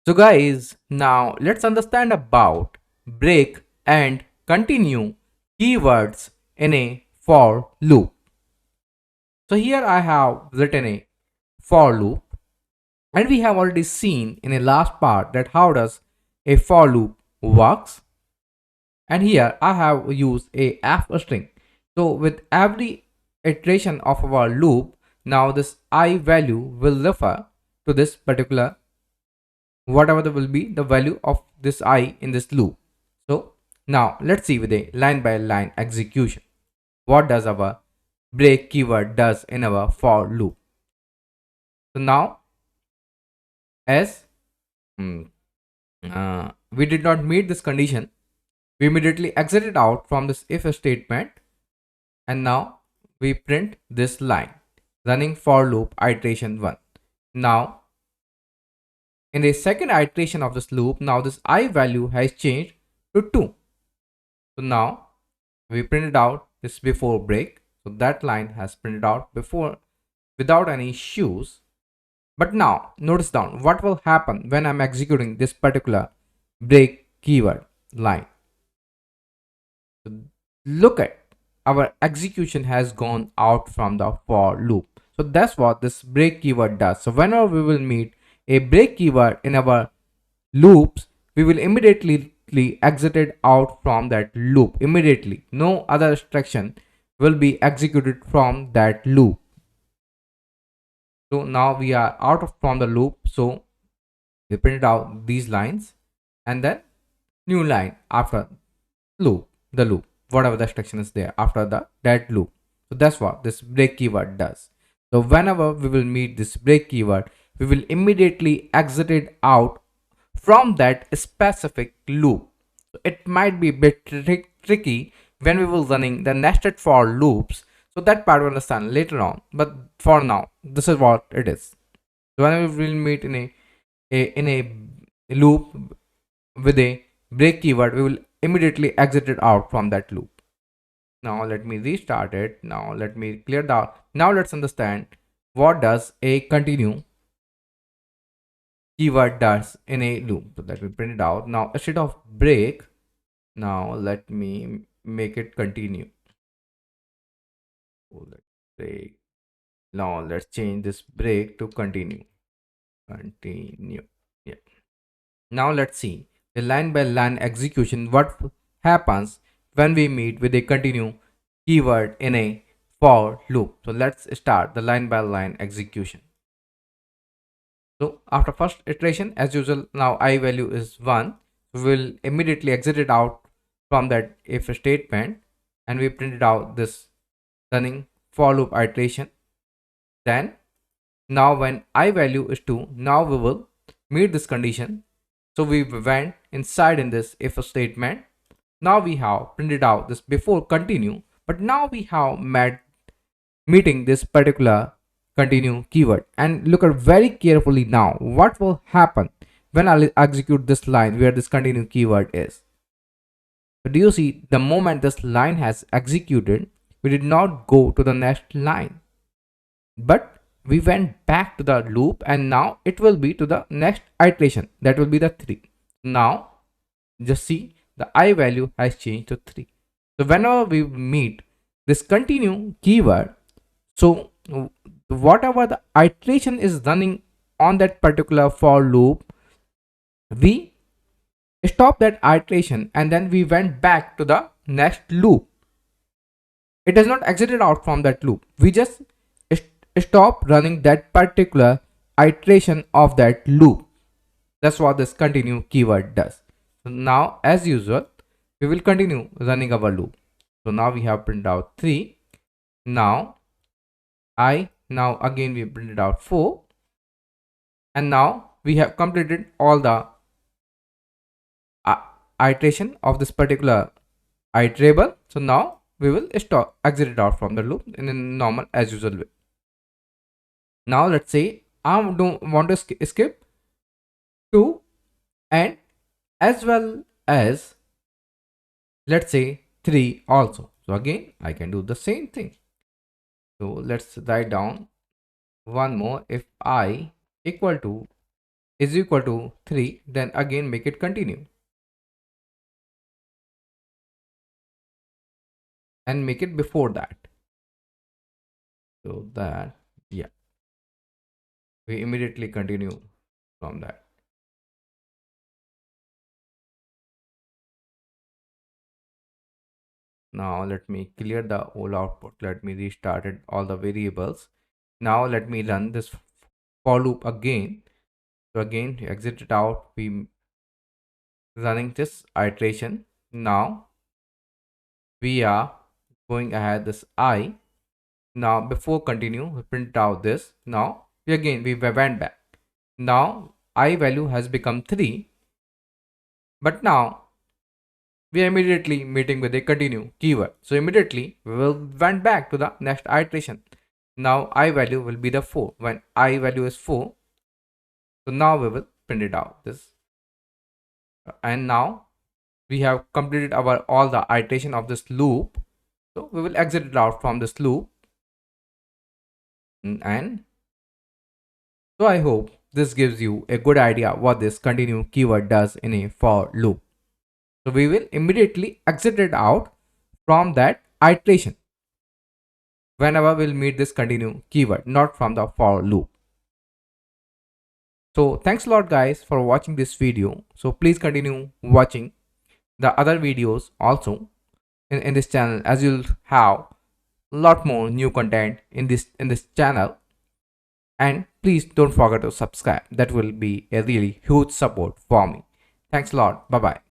So guys, now let's understand about break and continue keywords in a for loop. So here I have written a for loop, and we have already seen in a last part that how does a for loop works. And here I have used a f string. So with every iteration of our loop, now this I value will refer to this particular whatever will be the value of this I in this loop. So now let's see with a line by line execution. What does our break keyword does in our for loop? So now as we did not meet this condition, we immediately exited out from this if statement, and now we print this line running for loop iteration 1. Now in the second iteration of this loop, now this I value has changed to 2. So now we printed out this before break. So that line has printed out before without any issues. But now notice down what will happen when I'm executing this particular break keyword line. So look at our execution has gone out from the for loop. So that's what this break keyword does. So whenever we will meet a break keyword in our loops, we will immediately exited out from that loop immediately. No other instruction will be executed from that loop. So now we are out of from the loop. So we printed out these lines and then new line after loop, the loop, whatever the instruction is there after the that loop. So that's what this break keyword does. So whenever we will meet this break keyword, we will immediately exit it out from that specific loop. So it might be a bit tricky when we will running the nested for loops. So that part we'll understand later on. But for now, this is what it is. So whenever we will meet in a loop with a break keyword, we will immediately exit it out from that loop. Now let me restart it. Now let me clear that. Now let's understand what does a continue keyword does in a loop. So that we print it out. Now instead of break, now let me make it continue. So let's break. Now let's change this break to continue. Continue. Yeah. Now let's see the line by line execution. What happens when we meet with a continue keyword in a for loop? So let's start the line by line execution. So after first iteration, as usual, now I value is 1. We will immediately exit it out from that if statement, and we printed out this running for loop iteration. Then now when I value is 2, now we will meet this condition. So we went inside in this if statement. Now we have printed out this before continue, but now we have meeting this particular continue keyword. And look at very carefully now what will happen when I execute this line where this continue keyword is. So do you see the moment this line has executed, we did not go to the next line, but we went back to the loop, and now it will be to the next iteration, that will be the 3. Now just see the I value has changed to 3. So whenever we meet this continue keyword, so whatever the iteration is running on that particular for loop, we stop that iteration and then we went back to the next loop. It does not exit out from that loop. We just stop running that particular iteration of that loop. That's what this continue keyword does. So now as usual, we will continue running our loop. So now we have printed out 3. Now again we printed out 4, and now we have completed all the iteration of this particular iterable. So now we will stop exit it out from the loop in a normal as usual way. Now let's say I don't want to skip 2 and as well as let's say 3 also. So again I can do the same thing. So let's write down one more. If I equal to is equal to 3, then again make it continue. And make it before that. So that, yeah, we immediately continue from that. Now let me clear the whole output. Let me restart it, all the variables. Now let me run this for loop again. So again, exit it out. We running this iteration. Now we are going ahead this I. Now before continue, we print out this. Now we went back. Now I value has become 3. But now we are immediately meeting with a continue keyword. So immediately we will went back to the next iteration. Now I value will be the 4. When I value is 4, so now we will print it out this. And now we have completed our all the iteration of this loop. So we will exit it out from this loop. And so I hope this gives you a good idea what this continue keyword does in a for loop. So we will immediately exit it out from that iteration whenever we'll meet this continue keyword, not from the for loop. So thanks a lot guys for watching this video. So please continue watching the other videos also in this channel, as you'll have a lot more new content in this channel. And please don't forget to subscribe. That will be a really huge support for me. Thanks a lot. Bye bye.